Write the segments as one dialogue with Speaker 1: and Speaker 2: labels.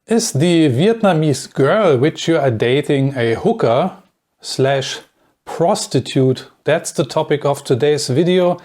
Speaker 1: Is the Vietnamese girl which you are dating a hooker slash prostitute? That's the topic of today's video.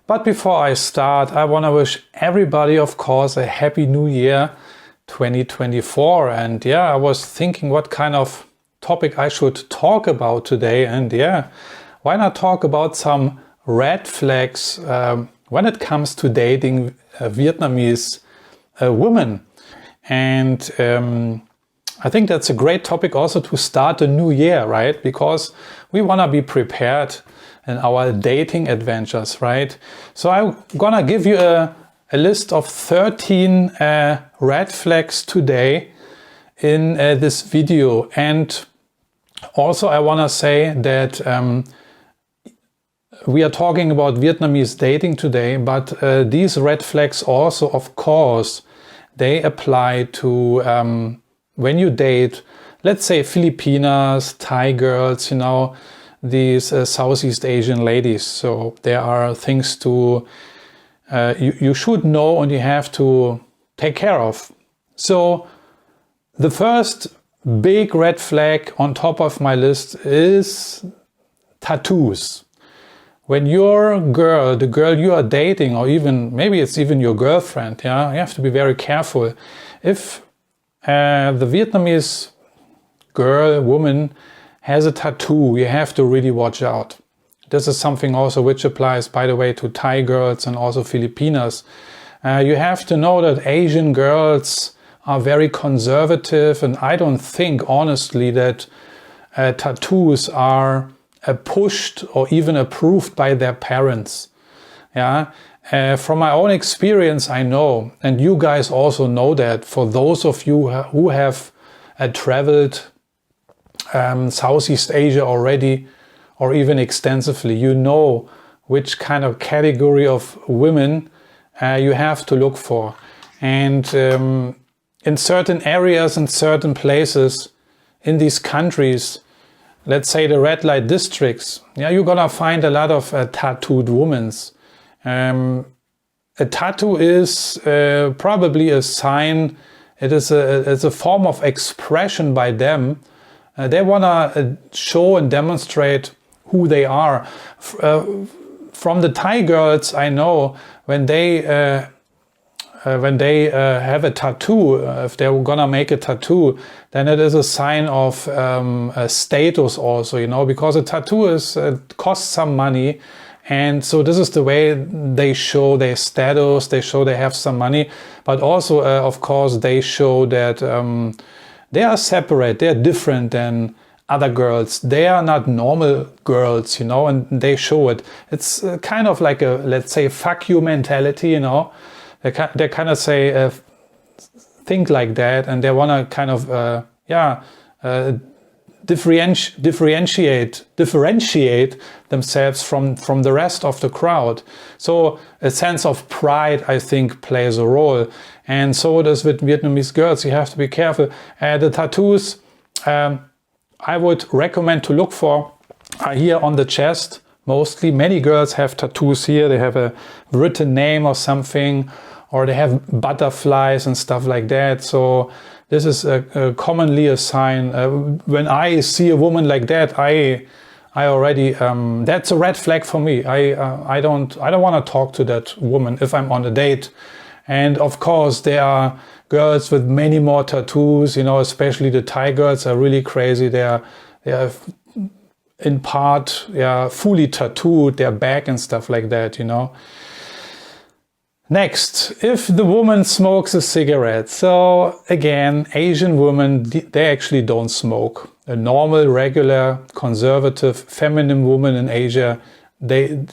Speaker 1: But before I start, I want to wish everybody, of course, a happy new year 2024. And yeah, I was thinking what kind of topic I should talk about today. And yeah, why not talk about some red flags when it comes to dating Vietnamese women? And I think that's a great topic also to start the new year, right? Because we want to be prepared in our dating adventures, right? So I'm gonna give you a list of 13 red flags today in this video. And also I want to say that we are talking about Vietnamese dating today, but these red flags also, of course, they apply to when you date, let's say Filipinas, Thai girls, you know, these Southeast Asian ladies. So there are things to you should know and you have to take care of. So the first big red flag on top of my list is tattoos. When your girl, the girl you are dating, or even maybe it's even your girlfriend, yeah, you have to be very careful. If the Vietnamese girl, woman has a tattoo, you have to really watch out. This is something also which applies, by the way, to Thai girls and also Filipinas. You have to know that Asian girls are very conservative, and I don't think, honestly, that tattoos are pushed or even approved by their parents. Yeah, from my own experience, I know, and you guys also know that. For those of you who have traveled Southeast Asia already, or even extensively, you know which kind of category of women you have to look for. And in certain areas, in certain places, in these countries, let's say the red light districts, yeah, you're gonna find a lot of tattooed women. A tattoo is probably a sign. It's a form of expression by them. They wanna show and demonstrate who they are. From the Thai girls, I know when they have a tattoo, if they're gonna make a tattoo, then it is a sign of a status also, you know, because a tattoo costs some money. And so this is the way they show their status, they show they have some money, but also, of course, they show that they are separate, they are different than other girls. They are not normal girls, you know, and they show it. It's kind of like a, let's say, fuck you mentality, you know. They kind of say, think like that, and they want to kind of, differentiate themselves from the rest of the crowd. So a sense of pride, I think, plays a role. And so does with Vietnamese girls. You have to be careful. The tattoos I would recommend to look for are here on the chest. Mostly, many girls have tattoos here. They have a written name or something, or they have butterflies and stuff like that. So this is commonly a sign. When I see a woman like that, I already that's a red flag for me. I don't want to talk to that woman if I'm on a date. And of course, there are girls with many more tattoos. You know, especially the Thai girls are really crazy. They are in part, yeah, fully tattooed, their back and stuff like that, you know. Next, if the woman smokes a cigarette. So again, Asian women, they actually don't smoke. A normal, regular, conservative, feminine woman in Asia,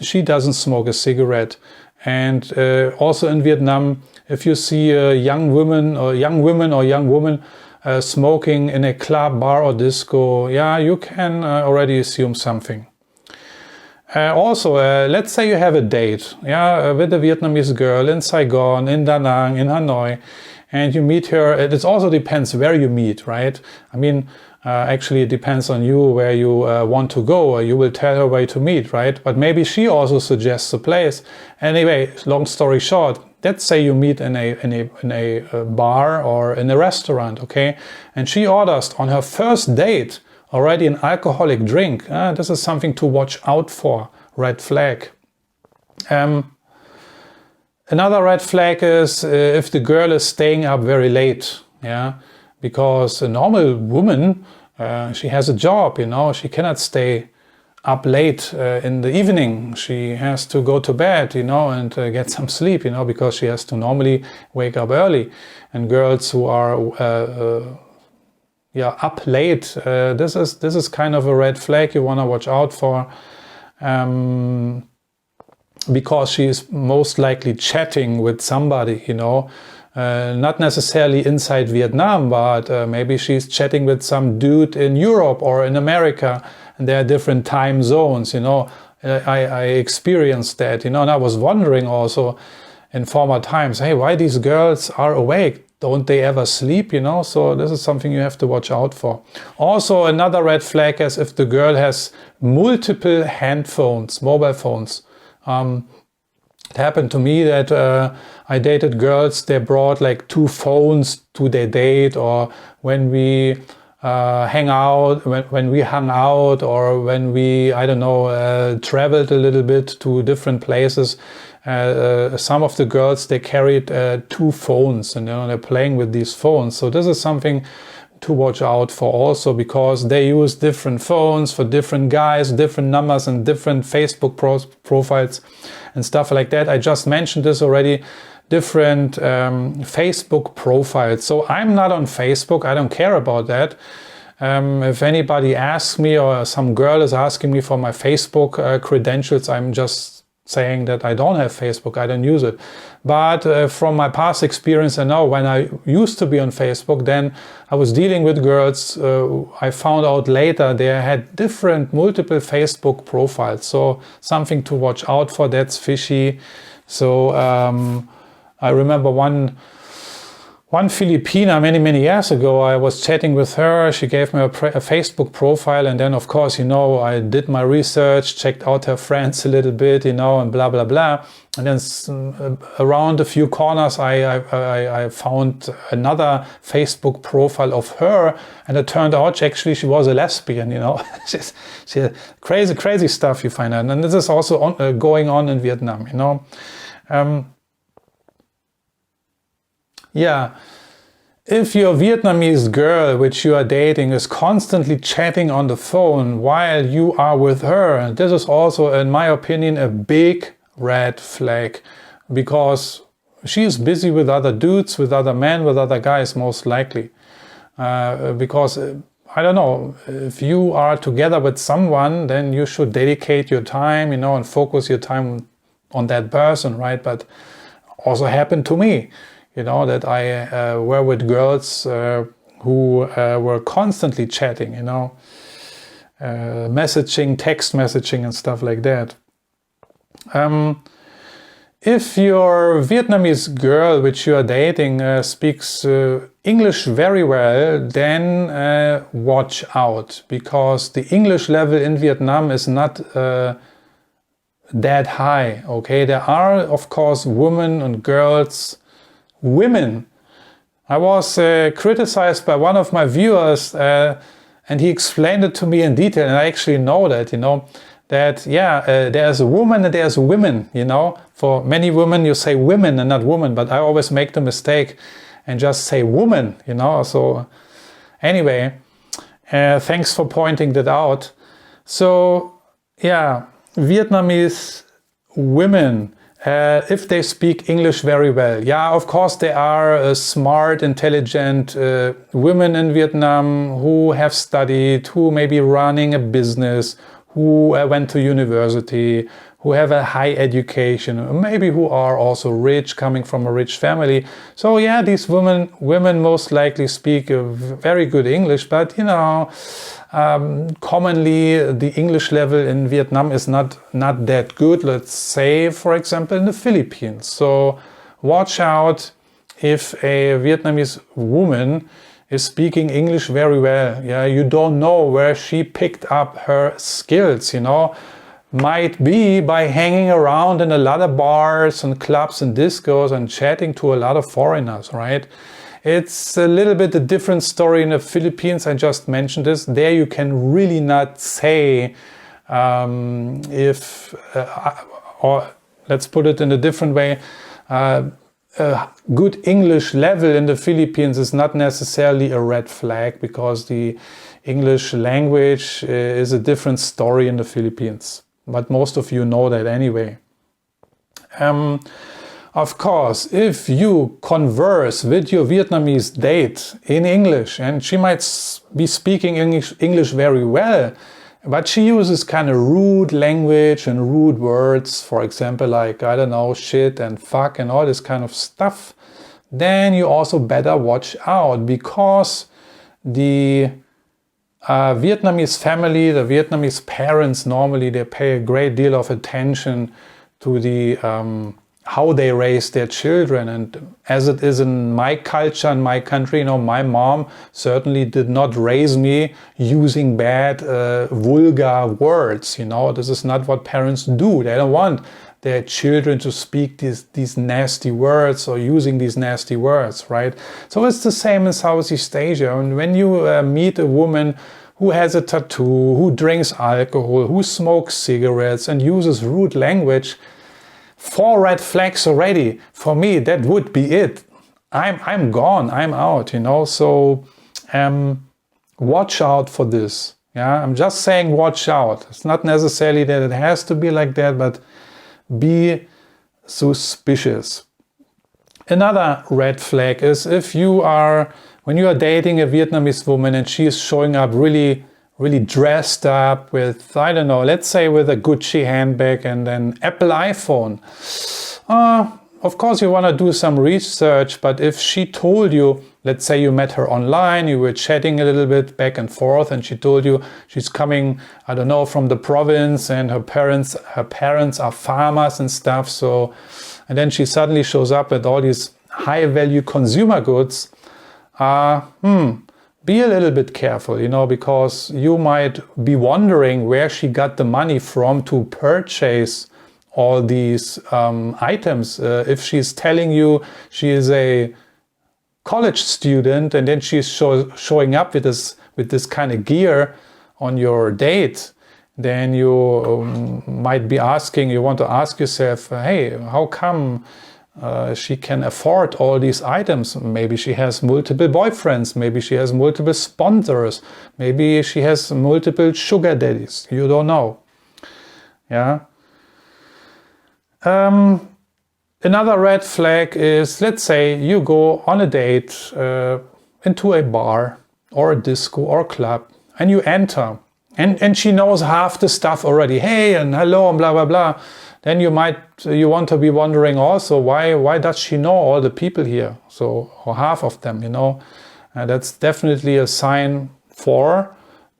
Speaker 1: she doesn't smoke a cigarette. And also in Vietnam, if you see a young woman smoking in a club, bar or disco, yeah, you can already assume something. Also, let's say you have a date, yeah, with a Vietnamese girl in Saigon, in Da Nang, in Hanoi, and you meet her. It also depends where you meet, right? I mean, actually it depends on you where you want to go, or you will tell her where to meet, right? But maybe she also suggests a place. Anyway, long story short, let's say you meet in a bar or in a restaurant, okay, and she orders on her first date already an alcoholic drink. This is something to watch out for. Red flag. Another red flag is if the girl is staying up very late. Yeah, because a normal woman, she has a job, you know, she cannot stay up late in the evening. She has to go to bed, you know, and get some sleep, you know, because she has to normally wake up early. And girls who are up late, this is kind of a red flag you want to watch out for, because she is most likely chatting with somebody, you know. Not necessarily inside Vietnam, but maybe she's chatting with some dude in Europe or in America, and there are different time zones, you know. I experienced that, you know, and I was wondering also in former times, hey, why these girls are awake? Don't they ever sleep, you know? So this is something you have to watch out for. Also, another red flag is if the girl has multiple handphones, mobile phones. It happened to me that I dated girls, they brought like 2 phones to their date, or when we hung out, when we hung out, or when we, I don't know, traveled a little bit to different places. Some of the girls, they carried 2 phones, and you know, they're playing with these phones. So this is something to watch out for also, because they use different phones for different guys, different numbers, and different Facebook profiles and stuff like that. I just mentioned this already, different Facebook profiles. So I'm not on Facebook, I don't care about that. If anybody asks me, or some girl is asking me for my Facebook credentials, I'm just saying that I don't have Facebook, I don't use it. But from my past experience, I know when I used to be on Facebook, then I was dealing with girls. I found out later they had multiple Facebook profiles. So something to watch out for, that's fishy. So I remember one Filipina many years ago, I was chatting with her. She gave me a Facebook profile, and then of course, you know, I did my research, checked out her friends a little bit, you know, and blah blah blah. And then around a few corners, I found another Facebook profile of her, and it turned out actually she was a lesbian, you know. she crazy stuff you find out, and this is also going on in Vietnam, you know. Yeah, if your Vietnamese girl which you are dating is constantly chatting on the phone while you are with her, this is also, in my opinion, a big red flag, because she is busy with other dudes, with other men, with other guys, most likely. Because, I don't know, if you are together with someone, then you should dedicate your time, you know, and focus your time on that person, right? But also happened to me. You know, that I were with girls who were constantly chatting, you know, messaging, text messaging and stuff like that. If your Vietnamese girl which you are dating speaks English very well, then watch out, because the English level in Vietnam is not that high, okay? There are, of course, women and girls. Women. I was criticized by one of my viewers, and he explained it to me in detail, and I actually know that, you know, that, yeah, there's a woman and there's women, you know. For many women you say women and not woman, but I always make the mistake and just say woman, you know. So anyway, thanks for pointing that out. So yeah, Vietnamese women, if they speak English very well. Yeah, of course there are smart, intelligent women in Vietnam who have studied, who may be running a business, who went to university, who have a high education, maybe who are also rich, coming from a rich family. So yeah, these women most likely speak a very good English, but you know, commonly the English level in Vietnam is not that good, let's say, for example, in the Philippines. So watch out if a Vietnamese woman is speaking English very well. Yeah, you don't know where she picked up her skills, you know. might be by hanging around in a lot of bars and clubs and discos and chatting to a lot of foreigners, right? It's a little bit a different story in the Philippines. I just mentioned this. There you can really not say or let's put it in a different way, a good English level in the Philippines is not necessarily a red flag, because the English language is a different story in the Philippines. But most of you know that anyway. Of course, if you converse with your Vietnamese date in English, and she might be speaking English very well, but she uses kind of rude language and rude words, for example, like, I don't know, shit and fuck and all this kind of stuff, then you also better watch out, because the Vietnamese family, the Vietnamese parents, normally they pay a great deal of attention to the how they raise their children. And as it is in my culture, in my country, my mom certainly did not raise me using bad, vulgar words. This is not what parents do. They don't want their children to speak these nasty words or using these nasty words, right? So it's the same in Southeast Asia. And when you meet a woman who has a tattoo, who drinks alcohol, who smokes cigarettes and uses rude language, 4 red flags already. For me, that would be it. I'm gone. I'm out. So watch out for this. Yeah, I'm just saying watch out. It's not necessarily that it has to be like that, but be suspicious. Another red flag is when you are dating a Vietnamese woman and she is showing up really dressed up with, I don't know, let's say with a Gucci handbag and an Apple iPhone. Of course you want to do some research, but if she told you, let's say you met her online, you were chatting a little bit back and forth, and she told you she's coming, I don't know, from the province, and her parents are farmers and stuff, and then she suddenly shows up with all these high value consumer goods, be a little bit careful, because you might be wondering where she got the money from to purchase all these items. If she's telling you she is a college student and then she's showing up with this kind of gear on your date, then you might be you want to ask yourself, hey, how come she can afford all these items? Maybe she has multiple boyfriends, maybe she has multiple sponsors, maybe she has multiple sugar daddies. You don't know. Yeah. Another red flag is, let's say you go on a date into a bar or a disco or club, and you enter, and she knows half the stuff already. Hey and hello and blah blah blah. Then you want to be wondering also, why does she know all the people here? Or half of them, that's definitely a sign for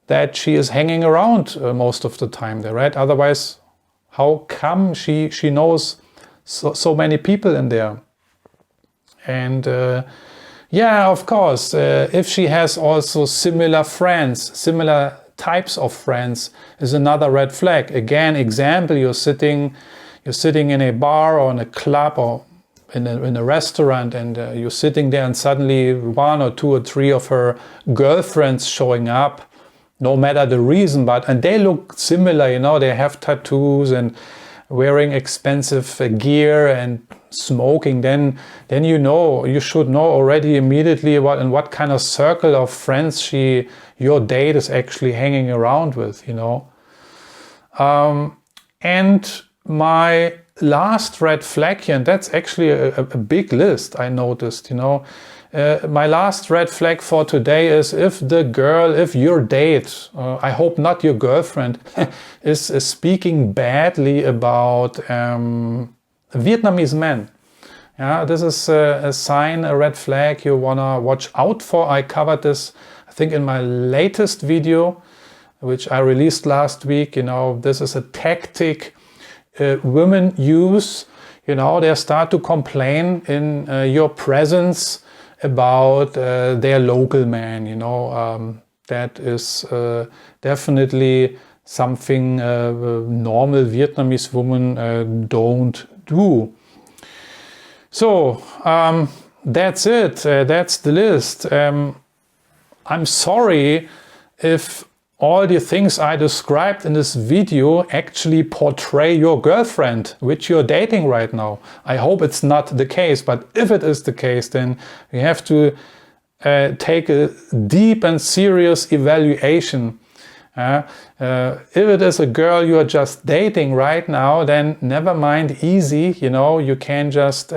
Speaker 1: that she is hanging around most of the time there, right? Otherwise, how come she knows so many people in there? And yeah, of course, if she has also similar friends, similar types of friends, is another red flag. Again, example, you're sitting in a bar or in a club or in a restaurant, and you're sitting there, and suddenly 1 or 2 or 3 of her girlfriends showing up, no matter the reason, and they look similar, they have tattoos and wearing expensive gear and smoking, then you should know already immediately in what kind of circle of friends your date is actually hanging around with, and my last red flag here, and that's actually a big list I noticed, my last red flag for today is if your date, I hope not your girlfriend, is speaking badly about Vietnamese men. Yeah, this is a sign, a red flag you wanna watch out for. I covered this, I think, in my latest video, which I released last week. This is a tactic women use. They start to complain in your presence about their local man. That is definitely something normal Vietnamese women don't do. So that's it. That's the list. I'm sorry if all the things I described in this video actually portray your girlfriend, which you're dating right now. I hope it's not the case, but if it is the case, then you have to take a deep and serious evaluation. If it is a girl you are just dating right now, then never mind, easy, you know, you can just,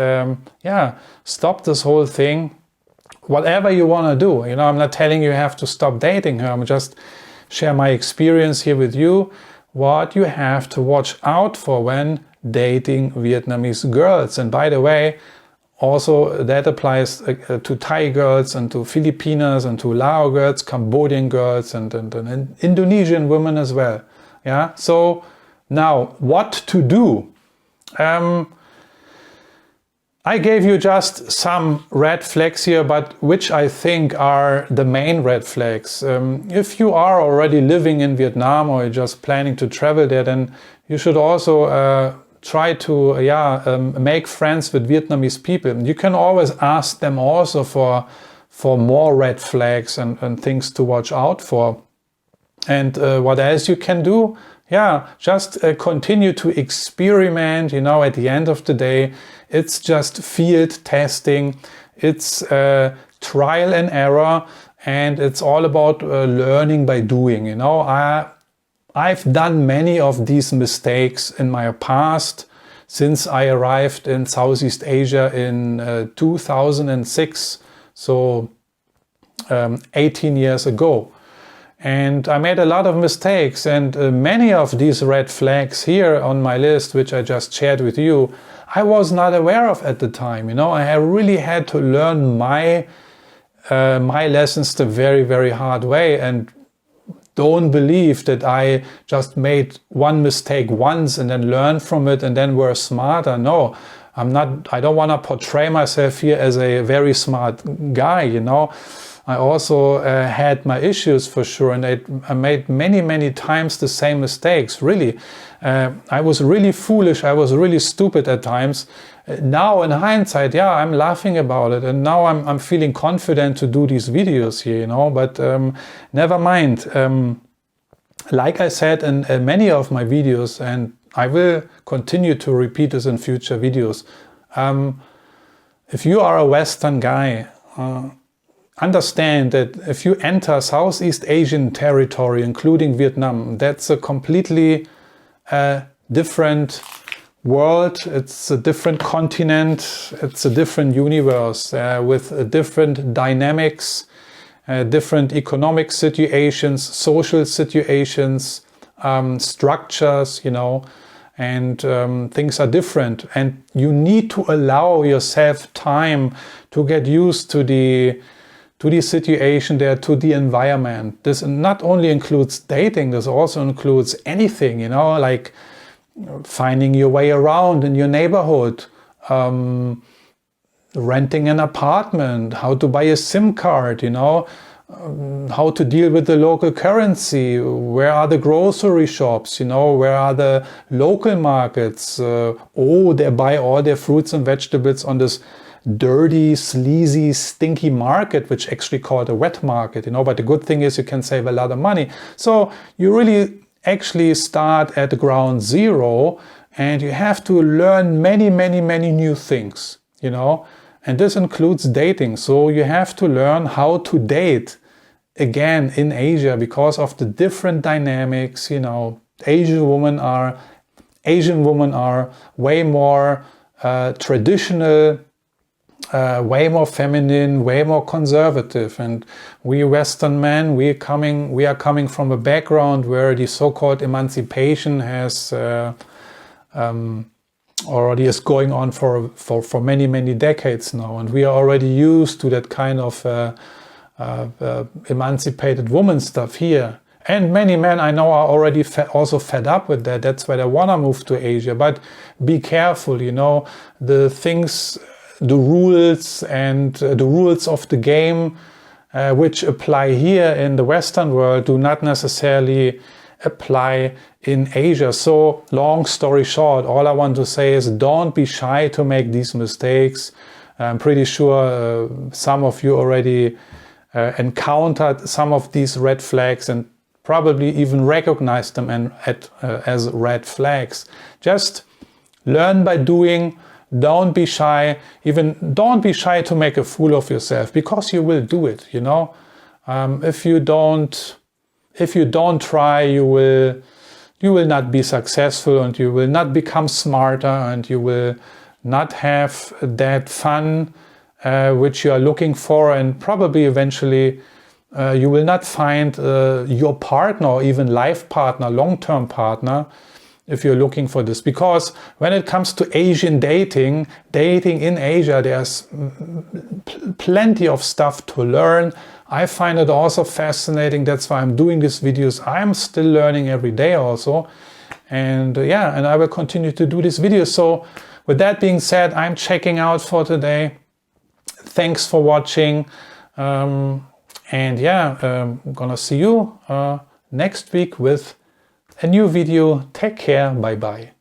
Speaker 1: stop this whole thing. Whatever you want to do, you know, I'm not telling you have to stop dating her, I'm just share my experience here with you, what you have to watch out for when dating Vietnamese girls. And by the way, also that applies to Thai girls and to Filipinas and to Lao girls, Cambodian girls and Indonesian women as well. Yeah. So now what to do? I gave you just some red flags here, but which I think are the main red flags. If you are already living in Vietnam or you're just planning to travel there, then you should also try to make friends with Vietnamese people. You can always ask them also for more red flags and things to watch out for. And what else you can do? Yeah, just continue to experiment. You know, at the end of the day, it's just field testing. It's trial and error, and it's all about learning by doing. You know, I've done many of these mistakes in my past since I arrived in Southeast Asia in 2006, so 18 years ago. And I made a lot of mistakes, and many of these red flags here on my list, which I just shared with you, I was not aware of at the time. You know, I really had to learn my lessons the very, very hard way, and don't believe that I just made one mistake once and then learned from it and then were smarter. No, I don't want to portray myself here as a very smart guy, you know. I also had my issues for sure, and I made many times the same mistakes, really. I was really foolish, I was really stupid at times. Now in hindsight, yeah, I'm laughing about it, and now I'm feeling confident to do these videos here, you know, but never mind. Like I said in many of my videos, and I will continue to repeat this in future videos, if you are a Western guy, understand that if you enter Southeast Asian territory, including Vietnam, that's a completely different world. It's a different continent. It's a different universe with different dynamics, different economic situations, social situations, structures, you know, and things are different. And you need to allow yourself time to get used to the situation there, to the environment. This not only includes dating, this also includes anything, you know, like finding your way around in your neighborhood, renting an apartment, how to buy a SIM card, you know, how to deal with the local currency, where are the grocery shops, you know, where are the local markets. They buy all their fruits and vegetables on this dirty, sleazy, stinky market, which actually called a wet market, you know, but the good thing is you can save a lot of money. So you really actually start at ground zero, and you have to learn many new things, you know, and this includes dating. So you have to learn how to date again in Asia because of the different dynamics, you know. Asian women are way more traditional, way more feminine, way more conservative, and we Western men, we are coming from a background where the so-called emancipation has already is going on for many decades now, and we are already used to that kind of emancipated woman stuff here. And many men I know are already also fed up with that. That's why they want to move to Asia. But be careful, you know, the things, the rules and the rules of the game which apply here in the Western world do not necessarily apply in Asia. So long story short, all I want to say is don't be shy to make these mistakes. I'm pretty sure some of you already encountered some of these red flags and probably even recognized them as red flags. Just learn by doing. Don't be shy. Even don't be shy to make a fool of yourself, because you will do it. You know, if you don't try, you will not be successful, and you will not become smarter, and you will not have that fun which you are looking for, and probably eventually you will not find your partner, or even life partner, long-term partner, if you're looking for this. Because when it comes to Asian dating in Asia, there's plenty of stuff to learn. I find it also fascinating. That's why I'm doing these videos. I'm still learning every day also. And yeah, and I will continue to do these videos. So with that being said, I'm checking out for today. Thanks for watching. And yeah, I'm gonna see you next week with a new video. Take care. Bye bye.